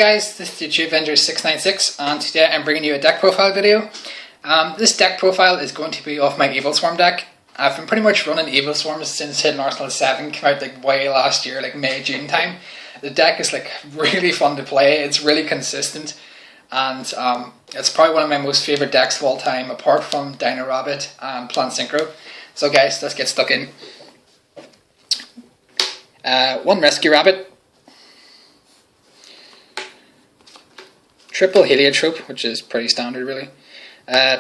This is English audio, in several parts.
Guys, this is Avenger696 and today I'm bringing you a deck profile video. This deck profile is going to be off my Evilswarm deck. I've been pretty much running Evilswarm since Hidden Arsenal 7 came out like way last year, like May, June time. The deck is like really fun to play, it's really consistent, and it's probably one of my most favourite decks of all time apart from Dino Rabbit and Plant Synchro. So guys, let's get stuck in. One Rescue Rabbit. Triple Heliotrope, which is pretty standard really.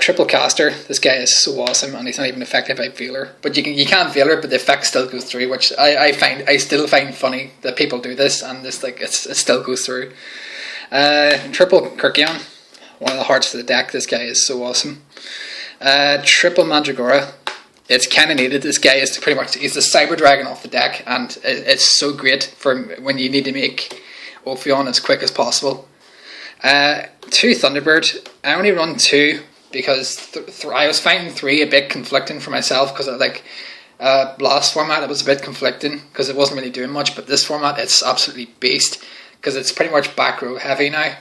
Triple Caster, this guy is so awesome and he's not even affected by Veiler. But you can't Veiler, but the effect still goes through, which I still find funny that people do this and this like it still goes through. Triple Kirkion, one of the hearts of the deck, this guy is so awesome. Triple Mandragora, it's kinda needed, this guy is pretty much, he's the Cyber Dragon off the deck and it's so great for when you need to make Ophion as quick as possible. 2 Thunderbird. I only run 2 because I was finding 3 a bit conflicting for myself because like last format it was a bit conflicting because it wasn't really doing much, but this format it's absolutely beast because it's pretty much back row heavy now.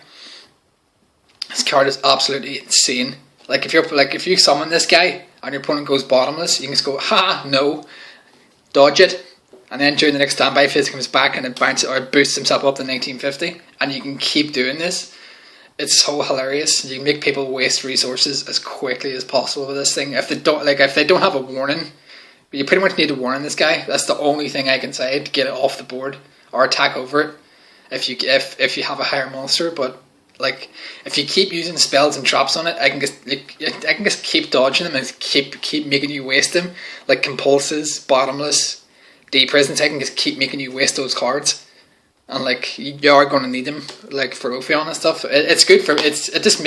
This card is absolutely insane. Like if you summon this guy and your opponent goes bottomless, you can just go ha no, dodge it, and then during the next standby phase he comes back and it bounces or boosts himself up to 1950, and you can keep doing this. It's so hilarious. You can make people waste resources as quickly as possible with this thing. If they don't have a warning, you pretty much need a warning this guy. That's the only thing I can say to get it off the board or attack over it. If you have a higher monster, but like if you keep using spells and traps on it, I can just keep dodging them and keep making you waste them. Like Compulses, Bottomless, D-Prisons, I can just keep making you waste those cards. And like you are going to need them, like for Ophion and stuff. It's good for it just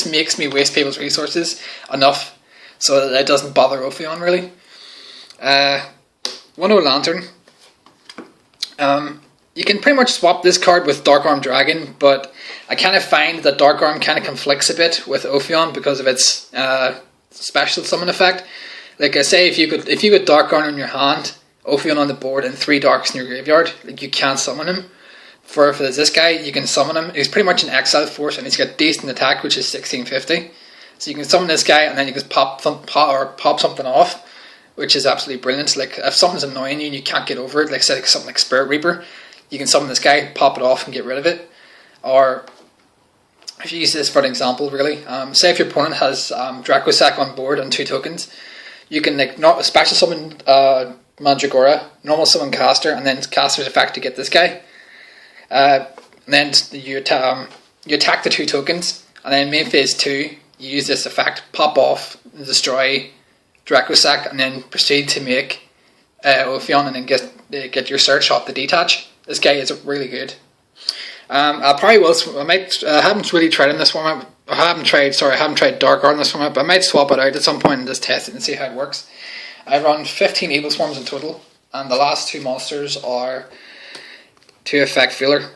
makes me waste people's resources enough so that it doesn't bother Ophion really. 1-0 Lantern. You can pretty much swap this card with Dark Arm Dragon, but I kind of find that Dark Arm kind of conflicts a bit with Ophion because of its special summon effect. Like I say, if you could Dark Arm in your hand, Ophion on the board and 3 darks in your graveyard, like you can't summon him. For this guy, you can summon him. He's pretty much an exile force and he's got decent attack, which is 1650. So you can summon this guy and then you can pop something off, which is absolutely brilliant. Like if something's annoying you and you can't get over it, like say something like Spirit Reaper, you can summon this guy, pop it off and get rid of it. Or if you use this for an example really, say if your opponent has Dracosac on board and 2 tokens, you can like not special summon Mandragora, normal summon Caster, and then Caster's effect to get this guy. And then you attack the 2 tokens, and then in main phase 2, you use this effect, pop off, destroy Dracosac, and then proceed to make Ophion, and then get your search off the detach. This guy is really good. I haven't really tried in this format. I haven't tried Dark Art in this format, but I might swap it out at some point and just test it and see how it works. I run 15 Evilswarms in total, and the last 2 monsters are 2 Effect Veiler.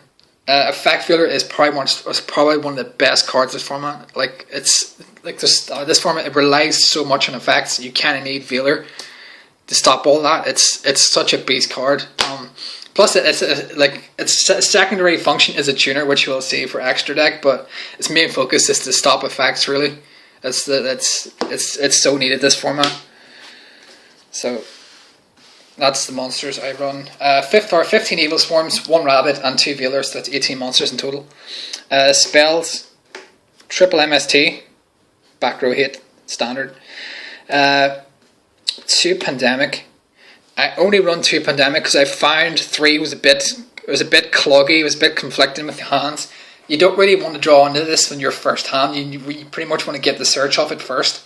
Effect Veiler is probably one of the best cards in this format. Like it's like this format, it relies so much on effects. You kind of need Veiler to stop all that. It's such a beast card. Plus, its secondary function is a tuner, which you will see for extra deck, but its main focus is to stop effects. Really, it's so needed this format. So that's the monsters I run. 15 Evilswarms, 1 Rabbit, and 2 Veilers. So that's 18 monsters in total. Spells, triple MST, back row hit, standard. 2 Pandemic. I only run 2 Pandemic because I found 3 was a bit cloggy, it was a bit conflicting with the hands. You don't really want to draw into this in your first hand. You pretty much want to get the search off it first.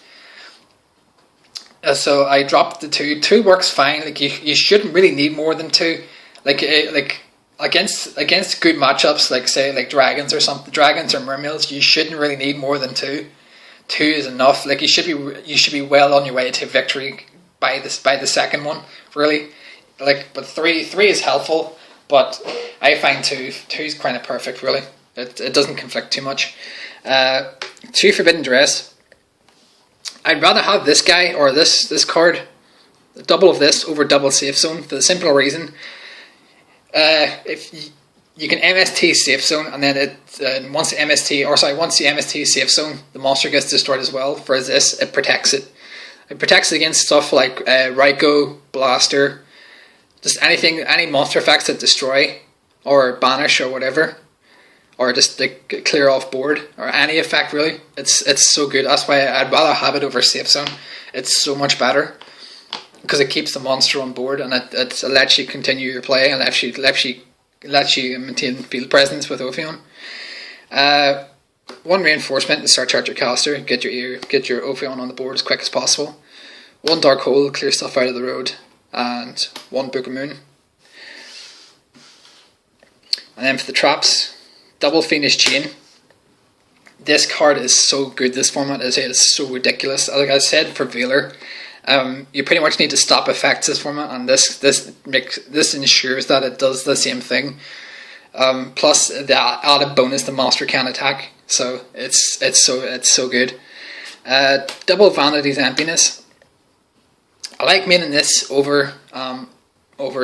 So I dropped the 2. 2 works fine. Like you shouldn't really need more than 2. Like against good matchups, like say like dragons or something, dragons or mermaids, you shouldn't really need more than 2. 2 is enough. Like you should be well on your way to victory by the second one, really. Like, but 3 is helpful, but I find 2 is kind of perfect, really. It doesn't conflict too much. 2 Forbidden Dress. I'd rather have this guy or this card, double of this over double Safe Zone, for the simple reason, if you can MST safe zone, and then once the MST safe zone, the monster gets destroyed as well. For this, it protects it. It protects it against stuff like Ryko, Blaster, just any monster effects that destroy or banish or whatever, or just like clear off board, or any effect really. It's so good. That's why I'd rather have it over safe zone. It's so much better because it keeps the monster on board, and it lets you continue your play and lets you maintain field presence with Ophion. One reinforcement to start charge your caster, get your Ophion on the board as quick as possible. One Dark Hole, clear stuff out of the road, and one Book of Moon. And then for the traps, double Fiendish Chain. This card is so good, this format is so ridiculous. Like I said for Veiler, you pretty much need to stop effects this format, and this ensures that it does the same thing. Plus the added bonus the monster can attack. So it's so good. Double Vanity's Emptiness. I like maining this over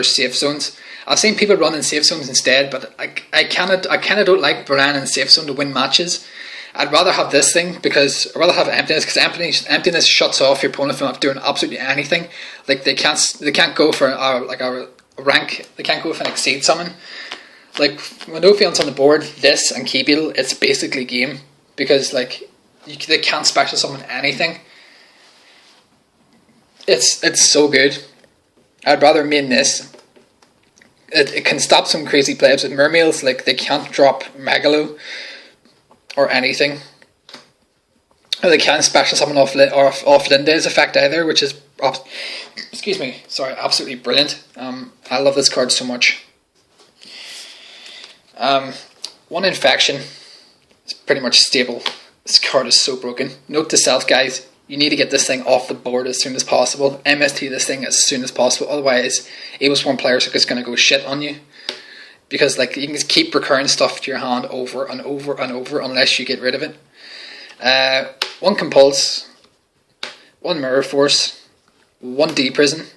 safe zones. I've seen people run in safe zones instead, but I kind of don't like Baran in safe zone to win matches. I'd rather have this thing because I'd rather have Emptiness, because emptiness shuts off your opponent from doing absolutely anything. Like they can't go for a rank. They can't go for an Exceed summon. Like when Ophion's on the board, this and Key Beetle, it's basically game, because they can't special summon anything. It's so good. I'd rather main this. It can stop some crazy plays with Mermails. Like they can't drop Megalo or anything. Or they can't special summon off Linde's effect either, which is absolutely brilliant. I love this card so much. One Infection is pretty much stable. This card is so broken. Note to self, guys, you need to get this thing off the board as soon as possible. MST this thing as soon as possible, otherwise Evilswarm players are just going to go shit on you. Because you can just keep recurring stuff to your hand over and over and over unless you get rid of it. One Compulse, one Mirror Force, one D-Prison,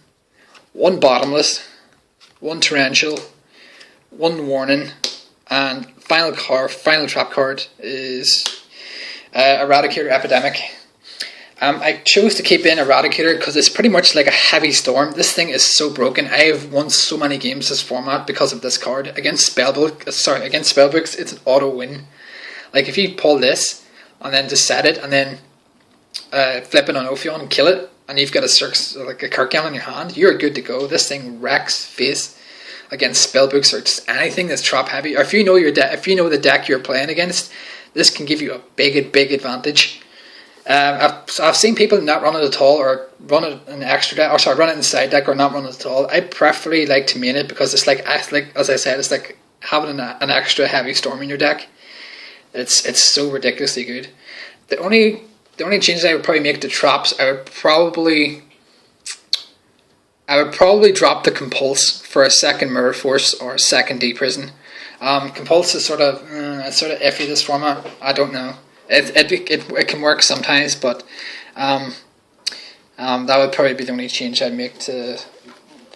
one Bottomless, one Torrential, one Warning, and final trap card is Eradicator Epidemic. I chose to keep in Eradicator because it's pretty much like a heavy storm. This thing is so broken. I have won so many games this format because of this card. Against Spellbooks, it's an auto win. Like if you pull this and then just set it and then flip it on Ophion and kill it, and you've got a Kirkyan in your hand, you're good to go. This thing wrecks face against Spellbooks or just anything that's trap heavy. Or if you know the deck you're playing against, this can give you a big advantage. I've seen people not run it at all, or run it in extra deck, run it in side deck, or not run it at all. I preferably like to main it because it's like as I said, it's like having an extra heavy storm in your deck. It's so ridiculously good. The only changes I would probably make to traps, I would probably drop the Compulse for a second Mirror Force or a second D-Prison. Compulse is sort of iffy this format. I don't know. It can work sometimes, but that would probably be the only change I'd make to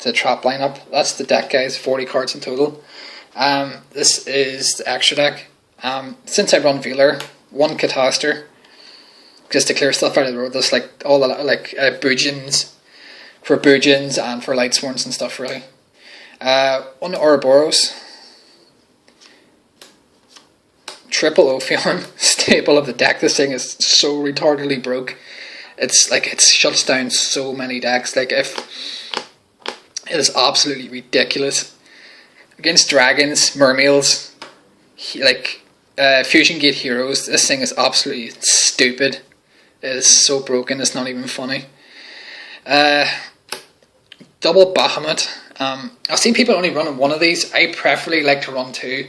the trap lineup. That's the deck, guys. 40 cards in total. This is the extra deck. Since I run Veiler, one Cataster, just to clear stuff out of the road. There's all the Boojins for Boojins and for Lightsworns and stuff really. One Ouroboros. Triple Ophion, staple of the deck. This thing is so retardedly broke. It shuts down so many decks. It is absolutely ridiculous. Against dragons, mermails, Fusion Gate heroes, this thing is absolutely stupid. It is so broken, it's not even funny. Double Bahamut. I've seen people only running one of these. I preferably like to run two.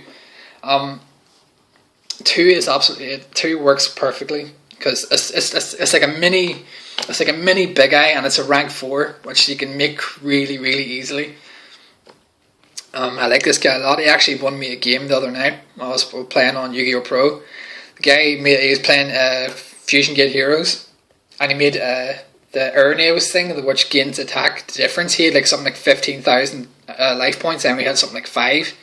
Two works perfectly because it's like a mini Big Eye, and it's a rank 4, which you can make really easily. I like this guy a lot. He actually won me a game the other night. I was playing on YGOPro. The guy he was playing Fusion Gate Heroes, and he made the Urneos thing, which gains attack difference. He had something like 15,000 life points, and we had something like 5.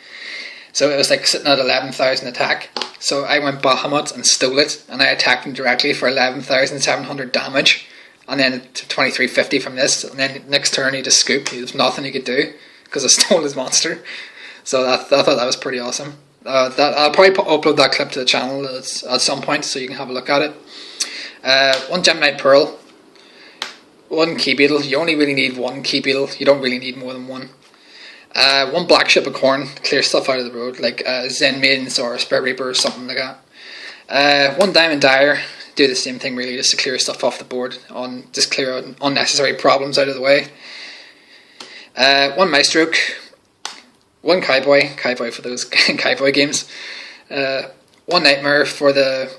So it was like sitting at 11,000 attack. So I went Bahamut and stole it, and I attacked him directly for 11,700 damage, and then to 2350 from this. And then next turn he just scooped. There was nothing he could do because I stole his monster. So I thought that was pretty awesome. I'll probably upload that clip to the channel at some point so you can have a look at it. One Gemini Pearl, one Key Beetle. You only really need one Key Beetle. You don't really need more than one. One Black Ship of Corn, clear stuff out of the road, like Zen Maidens or Spirit Reaper or something like that. One Diamond Dyer, do the same thing really, just to clear stuff off the board, just clear unnecessary problems out of the way. One Maestroke, one Cowboy for those Cowboy games. One Nightmare for the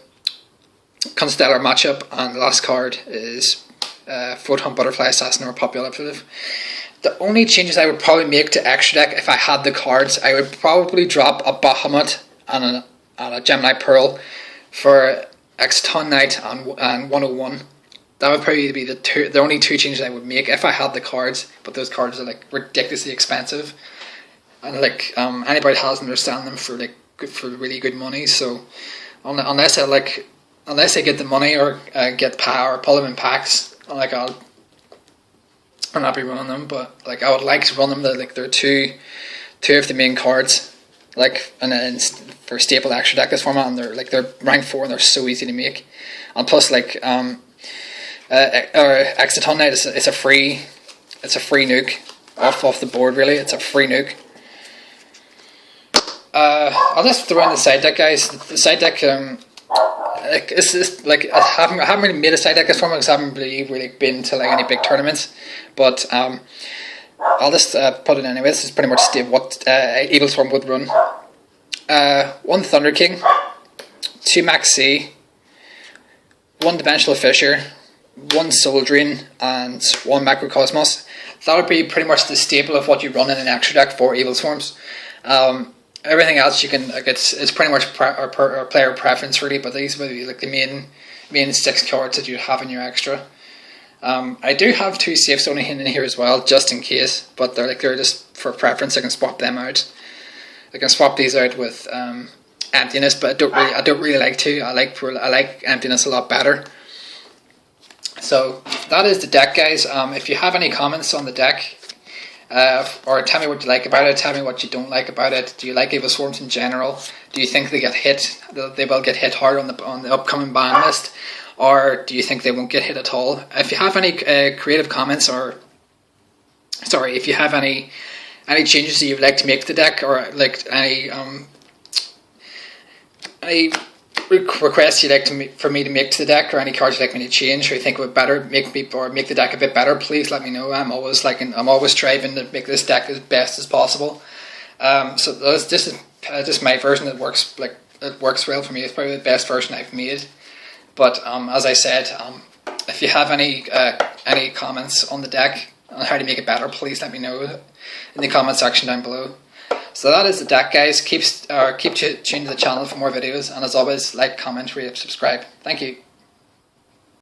Constellar matchup, and the last card is Photon Butterfly Assassin or Populative. The only changes I would probably make to extra deck if I had the cards, I would probably drop a Bahamut and a Gemini Pearl for Exciton Knight and 101. That would probably be the only two changes I would make if I had the cards, but those cards are like ridiculously expensive, and like anybody has them, they're selling them for really good money. So unless I get the money or get power, pull them in packs, like I'm not be running them, but like I would like to run them. They're two of the main cards, like, and then for staple extra deck this format, and they're rank 4 and they're so easy to make. And plus, like Exciton Knight it's a free nuke off the board. Really, it's a free nuke. I'll just throw in the side deck, guys. The side deck, it's just like I haven't really made a side deck this format because I haven't really been to like any big tournaments. But I'll just put it anyway. This is pretty much what Evilswarm would run. One Thunder King, 2 Max C, 1 Dimensional Fissure, 1 Soul Drain, and 1 Macrocosmos. That would be pretty much the staple of what you run in an extra deck for Evilswarms. Everything else you can, like, it's pretty much player preference really, but these would be like the main 6 cards that you have in your extra. I do have 2 safe zoning in here as well, just in case, but they're just for preference. I can swap them out. I can swap these out with Emptiness, but I don't really like to. I like Emptiness a lot better. So that is the deck, guys. If you have any comments on the deck, or tell me what you like about it, tell me what you don't like about it. Do you like Evilswarms in general? Do you think they will get hit hard on the upcoming ban list, or do you think they won't get hit at all? If you have any creative comments, if you have any changes that you'd like to make to the deck, or like any requests you'd like for me to make to the deck, or any cards you'd like me to change, or you think would make the deck a bit better, please let me know. I'm always striving to make this deck as best as possible. So this is just my version that works well for me. It's probably the best version I've made. But as I said, if you have any comments on the deck on how to make it better, please let me know in the comment section down below. So that is the deck, guys. Keep tuned to the channel for more videos, and as always, like, comment, rate, subscribe. Thank you.